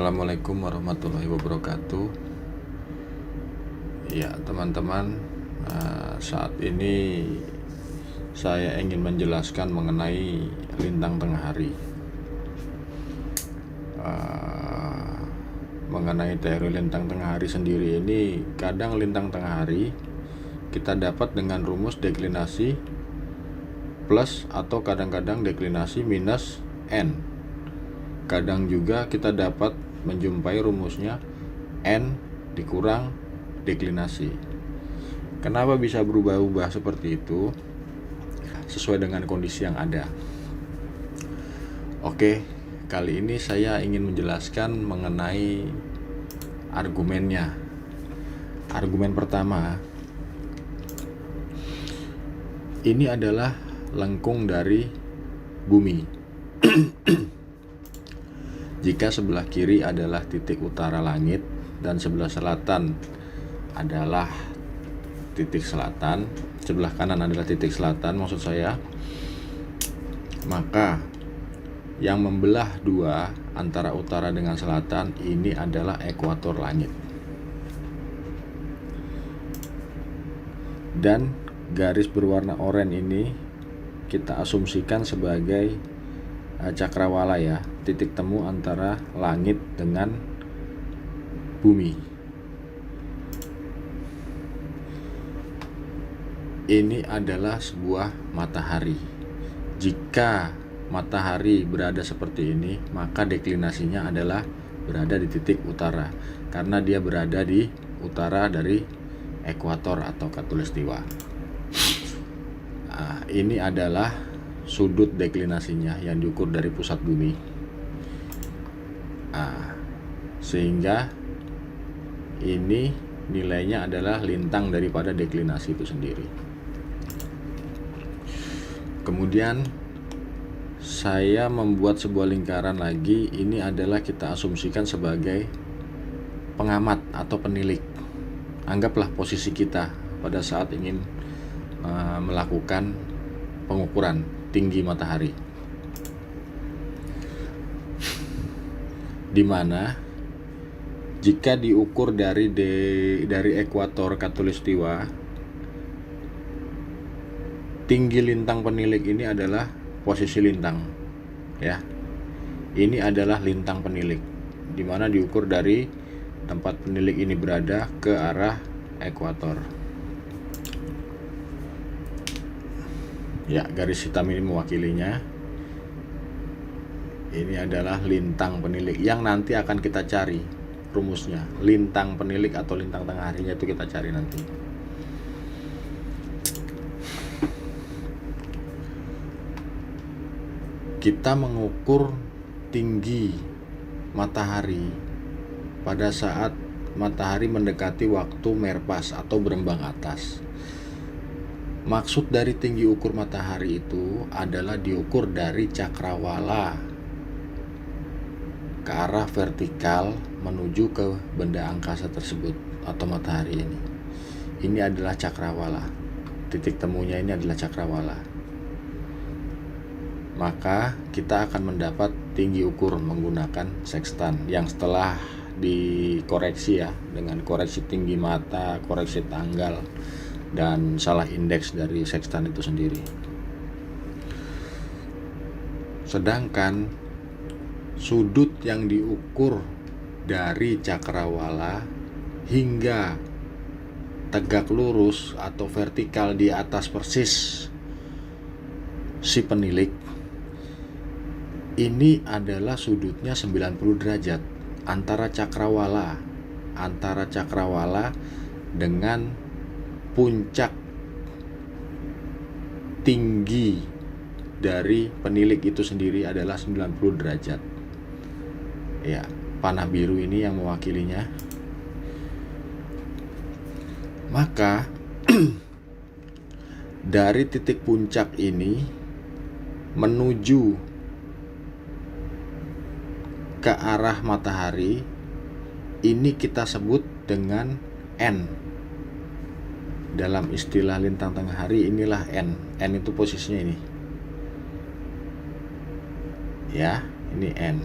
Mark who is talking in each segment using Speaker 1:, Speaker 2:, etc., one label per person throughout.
Speaker 1: Assalamualaikum warahmatullahi wabarakatuh. Ya teman-teman, saat ini saya ingin menjelaskan mengenai lintang tengah hari. Mengenai teori lintang tengah hari sendiri ini, kadang lintang tengah hari kita dapat dengan rumus deklinasi plus atau kadang-kadang deklinasi minus n. Kadang juga kita dapat menjumpai rumusnya n dikurang deklinasi. Kenapa bisa berubah-ubah seperti itu? Sesuai dengan kondisi yang ada. Oke, kali ini saya ingin menjelaskan mengenai argumennya. Argumen pertama, ini adalah lengkung dari bumi. Jika sebelah kiri adalah titik utara langit dan sebelah selatan adalah titik selatan, sebelah kanan adalah titik selatan maksud saya, maka yang membelah dua antara utara dengan selatan ini adalah ekuator langit. Dan garis berwarna oranye ini kita asumsikan sebagai cakrawala ya, titik temu antara langit dengan bumi. Ini adalah sebuah matahari. Jika matahari berada seperti ini, maka deklinasinya adalah berada di titik utara, karena dia berada di utara dari ekuator atau khatulistiwa. Ini adalah sudut deklinasinya yang diukur dari pusat bumi. Sehingga ini nilainya adalah lintang daripada deklinasi itu sendiri. Kemudian saya membuat sebuah lingkaran lagi. Ini adalah kita asumsikan sebagai pengamat atau penilik. Anggaplah posisi kita pada saat ingin melakukan pengukuran tinggi matahari, di mana jika diukur dari ekuator khatulistiwa, tinggi lintang penilik ini adalah posisi lintang ya. Ini adalah lintang penilik, di mana diukur dari tempat penilik ini berada ke arah ekuator. Ya, garis hitam ini mewakilinya. Ini adalah lintang penilik yang nanti akan kita cari rumusnya. Lintang penilik atau lintang tengah harinya itu kita cari nanti. Kita mengukur tinggi matahari pada saat matahari mendekati waktu merpas atau berembang atas. Maksud dari tinggi ukur matahari itu adalah diukur dari cakrawala ke arah vertikal menuju ke benda angkasa tersebut atau matahari ini. Ini adalah cakrawala. Titik temunya ini adalah cakrawala. Maka kita akan mendapat tinggi ukur menggunakan sextan yang setelah dikoreksi ya, dengan koreksi tinggi mata, koreksi tanggal, dan salah indeks dari sextan itu sendiri. Sedangkan sudut yang diukur dari cakrawala hingga tegak lurus atau vertikal di atas persis si penilik, ini adalah sudutnya 90 derajat antara cakrawala dengan puncak tinggi dari penilik itu sendiri adalah 90 derajat. Ya, panah biru ini yang mewakilinya. Maka dari titik puncak ini menuju ke arah matahari, ini kita sebut dengan N. Dalam istilah lintang tengah hari inilah N. N itu posisinya ini. Ya, ini N.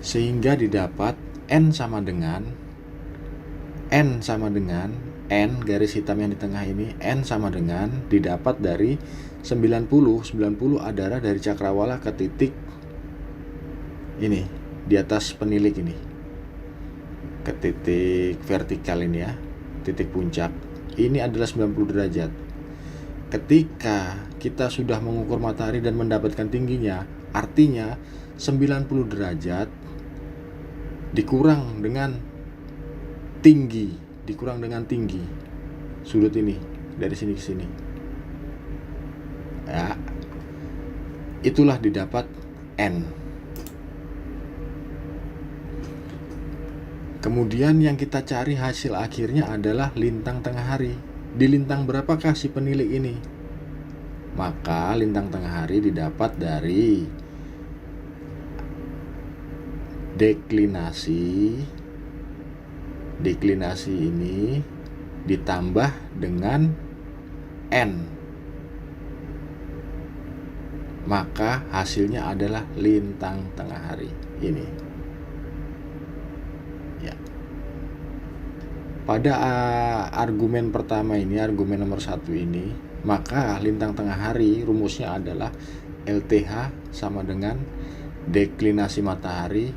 Speaker 1: sehingga didapat N sama dengan N garis hitam yang di tengah ini, N sama dengan didapat dari 90 adalah dari cakrawala ke titik ini di atas penilik ini, ke titik vertikal ini ya, titik puncak ini adalah 90 derajat. Ketika kita sudah mengukur matahari dan mendapatkan tingginya, artinya 90 derajat dikurang dengan tinggi sudut ini dari sini ke sini ya, itulah didapat N. Kemudian yang kita cari hasil akhirnya adalah lintang tengah hari. Di lintang berapakah si penilik ini? Maka lintang tengah hari didapat dari deklinasi ini ditambah dengan N, maka hasilnya adalah lintang tengah hari ini ya. Pada argumen pertama ini, argumen nomor 1 ini, maka lintang tengah hari rumusnya adalah LTH sama dengan deklinasi matahari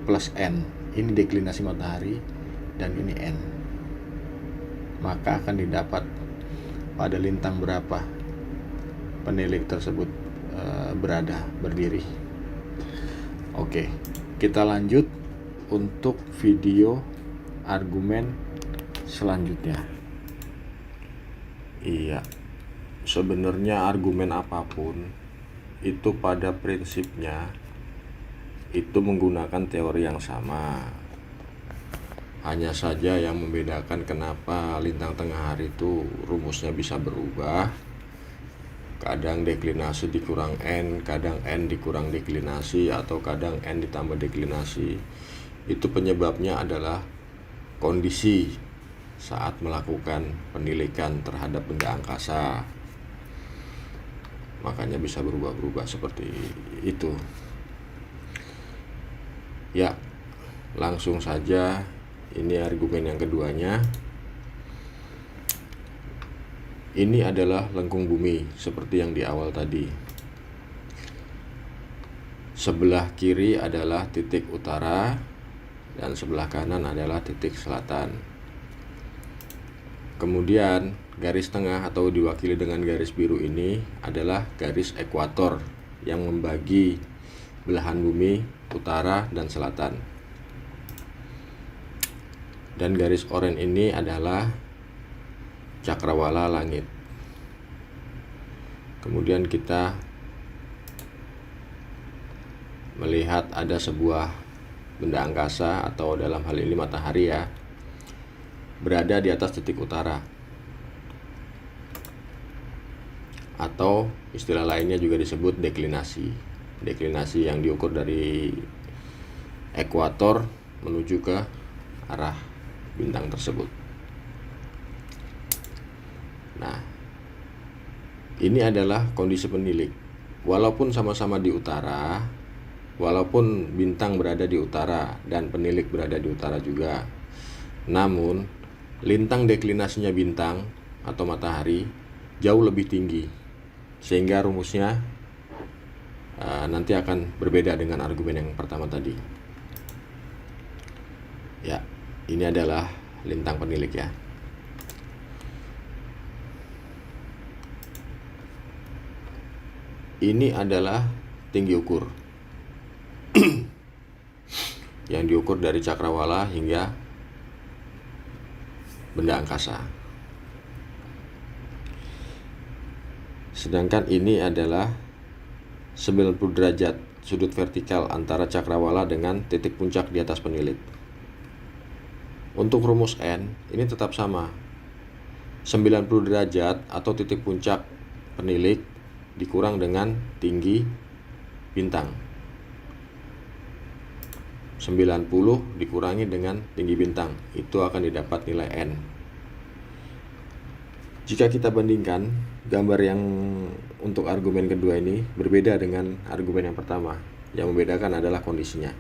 Speaker 1: plus N. Ini deklinasi matahari dan ini N. Maka akan didapat pada lintang berapa penilik tersebut berdiri. Oke, kita lanjut untuk video argumen selanjutnya. Iya, sebenarnya argumen apapun itu pada prinsipnya itu menggunakan teori yang sama. Hanya saja yang membedakan kenapa lintang tengah hari itu rumusnya bisa berubah. Kadang deklinasi dikurang N, kadang N dikurang deklinasi, atau kadang N ditambah deklinasi. Itu penyebabnya adalah kondisi saat melakukan penilikan terhadap benda angkasa. Makanya bisa berubah-ubah seperti itu. Ya, langsung saja. Ini argumen yang keduanya. Ini adalah lengkung bumi seperti yang di awal tadi. Sebelah kiri adalah titik utara dan sebelah kanan adalah titik selatan. Kemudian garis tengah atau diwakili dengan garis biru ini adalah garis ekuator yang membagi belahan bumi utara dan selatan. Dan garis oranye ini adalah cakrawala langit. Kemudian kita melihat ada sebuah benda angkasa atau dalam hal ini matahari ya, berada di atas titik utara. Atau istilah lainnya juga disebut deklinasi. Deklinasi yang diukur dari ekuator menuju ke arah bintang tersebut. Nah, ini adalah kondisi penilik. Walaupun sama-sama di utara, walaupun bintang berada di utara dan penilik berada di utara juga, namun lintang deklinasinya bintang atau matahari jauh lebih tinggi, sehingga rumusnya nanti akan berbeda dengan argumen yang pertama tadi. Ya, ini adalah lintang penilik ya. Ini adalah tinggi ukur yang diukur dari cakrawala hingga benda angkasa. Sedangkan ini adalah 90 derajat sudut vertikal antara cakrawala dengan titik puncak di atas penilik. Untuk rumus N ini tetap sama. 90 derajat atau titik puncak penilik dikurang dengan tinggi bintang. 90 dikurangi dengan tinggi bintang, itu akan didapat nilai N. Jika kita bandingkan, gambar yang untuk argumen kedua ini berbeda dengan argumen yang pertama. Yang membedakan adalah kondisinya.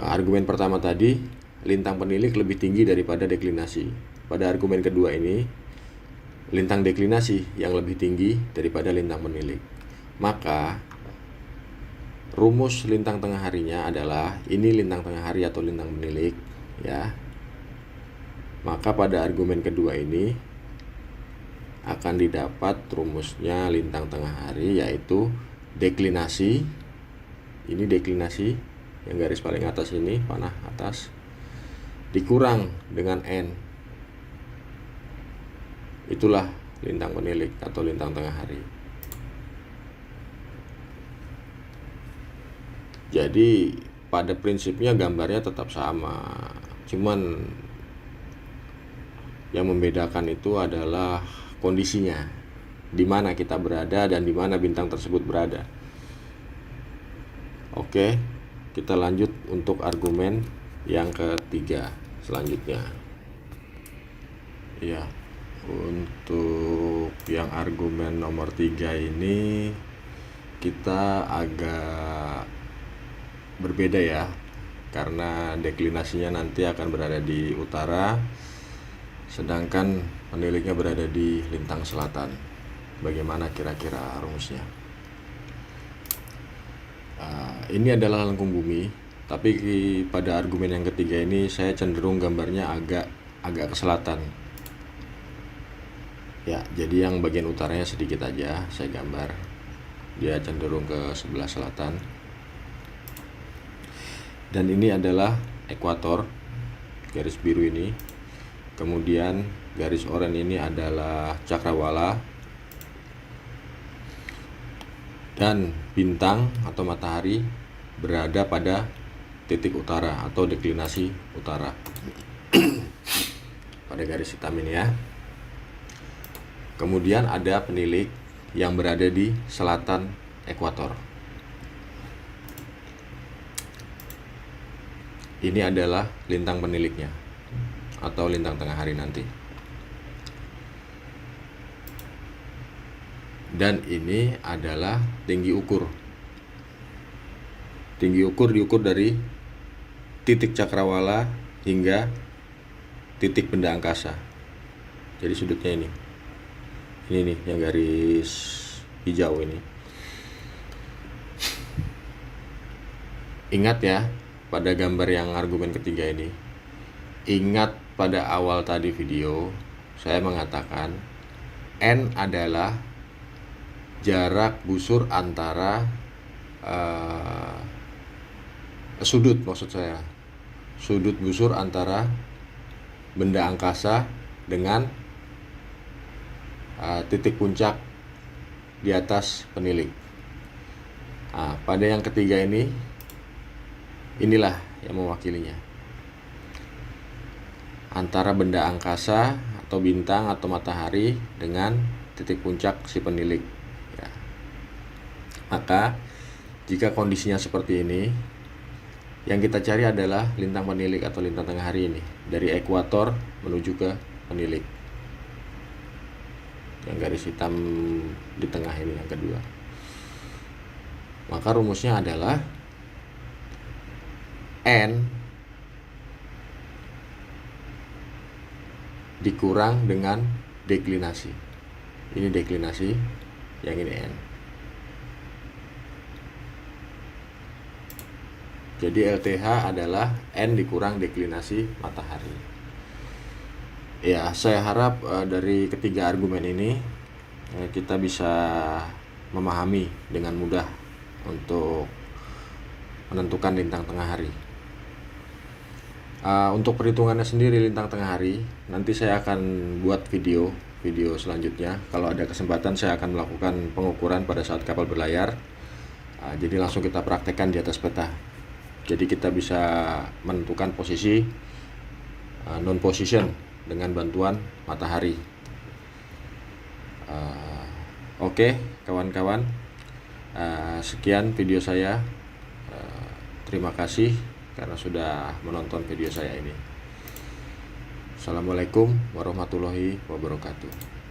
Speaker 1: Argumen pertama tadi, lintang penilik lebih tinggi daripada deklinasi. Pada argumen kedua ini, lintang deklinasi yang lebih tinggi daripada lintang penilik. Maka rumus lintang tengah harinya adalah ini lintang tengah hari atau lintang penilik, ya. Maka pada argumen kedua ini akan didapat rumusnya lintang tengah hari, yaitu deklinasi. Ini deklinasi yang garis paling atas ini, panah atas, dikurang dengan N. Itulah lintang penilik atau lintang tengah hari. Jadi pada prinsipnya gambarnya tetap sama, cuman yang membedakan itu adalah kondisinya, di mana kita berada dan di mana bintang tersebut berada. Oke, kita lanjut untuk argumen yang ketiga selanjutnya. Ya, untuk yang argumen nomor 3 ini kita agak berbeda ya, karena deklinasinya nanti akan berada di utara, sedangkan peniliknya berada di lintang selatan. Bagaimana kira-kira rumusnya? Ini adalah lengkung bumi, tapi pada argumen yang ketiga ini saya cenderung gambarnya agak ke selatan. Ya, jadi yang bagian utaranya sedikit aja saya gambar. Dia cenderung ke sebelah selatan. Dan ini adalah ekuator, garis biru ini. Kemudian garis oranye ini adalah cakrawala, dan bintang atau matahari berada pada titik utara atau deklinasi utara. Pada garis hitam ini ya. Kemudian ada penilik yang berada di selatan ekuator. Ini adalah lintang peniliknya atau lintang tengah hari nanti. Dan ini adalah tinggi ukur. Tinggi ukur diukur dari titik cakrawala hingga titik benda angkasa. Jadi sudutnya ini. Ini nih yang garis hijau ini. Ingat ya, pada gambar yang argumen ketiga ini, ingat pada awal tadi video saya mengatakan N adalah jarak busur antara sudut, maksud saya sudut busur antara benda angkasa dengan titik puncak di atas penilik. Pada yang ketiga ini, inilah yang mewakilinya, antara benda angkasa atau bintang atau matahari dengan titik puncak si penilik ya. Maka jika kondisinya seperti ini, yang kita cari adalah lintang penilik atau lintang tengah hari ini, dari ekuator menuju ke penilik, yang garis hitam di tengah ini yang kedua. Maka rumusnya adalah N dikurang dengan deklinasi. Ini deklinasi, yang ini N. Jadi LTH adalah N dikurang deklinasi matahari. Ya, saya harap dari ketiga argumen ini kita bisa memahami dengan mudah untuk menentukan lintang tengah hari. Untuk perhitungannya sendiri lintang tengah hari, nanti saya akan buat video selanjutnya. Kalau ada kesempatan saya akan melakukan pengukuran pada saat kapal berlayar. Jadi langsung kita praktekkan di atas peta. Jadi kita bisa menentukan posisi non position dengan bantuan matahari. Oke, kawan-kawan, sekian video saya. Terima kasih karena sudah menonton video saya ini. Assalamualaikum warahmatullahi wabarakatuh.